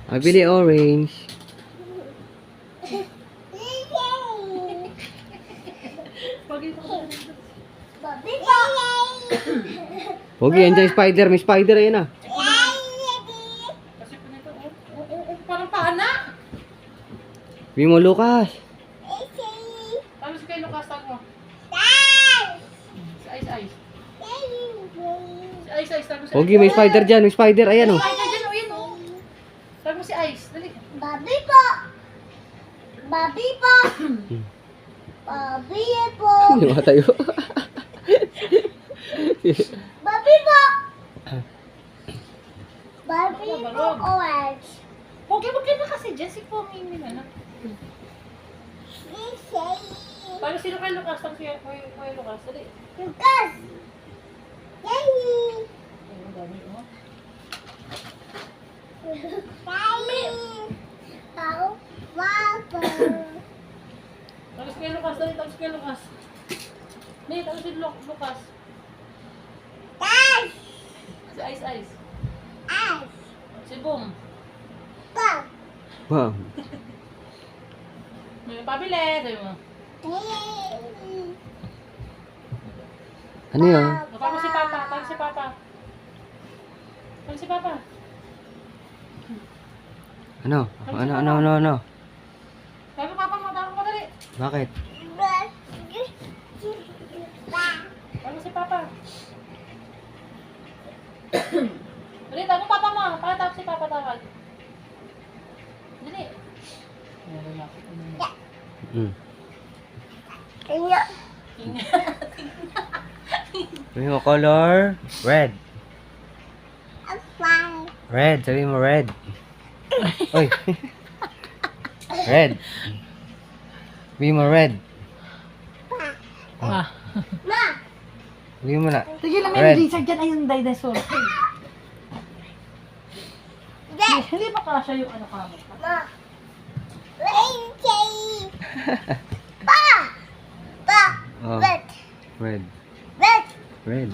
Mabili orange. Pogi, andyan yung spider. May spider, ayan ah. Parang paana. Sabi mo, Lucas. Tapos kay Lucas, tag mo. Si Ice Ice. Si Ice Ice, tag mo si Pogi, may spider dyan. May spider, ayan oh. Ay, dyan o, yun o. Tag mo si Ice, dali. Babi po! Babi po! Babi po! Hindi matayo. Babi po! Babi po orange. Okay, wag ka na kasi dyan. Si Pogi nila na. Paano sino kay Lucas? Tag siya kay Lucas, dali. Lucas! Yay! Ay, ang dami mo. Yay! Tao, papa. Tapos kay Lucas, dali. Tapos kay Lucas. Dali, tapos si Lucas. Guys! Si Ice Ice. Ice! Si Boom. Pop! Wow. May pabili, sabi mo. Ano yun? Tawag mo si Papa, tawag si Papa. Tawag si Papa. Ano? Ano? Tawag mo Papa mo, tawag mo dali. Bakit? Tawag mo si Papa. Dali, tawag mo Papa mo. Tawag si Papa, tawag. Dali. Hmm. Kanya. Sabi mo color? Red. Fly. Red. Sabi mo red. Oy. Red. Sabi mo red. Ah. Ma! Sabi mo na. Sige lang, Red. may lizard dyan. Ayun, dinosaur. Hindi pa kasha yung ano ka mo. Ma! Rain Pa! Pa! Oh. Red! Red. Red! Red.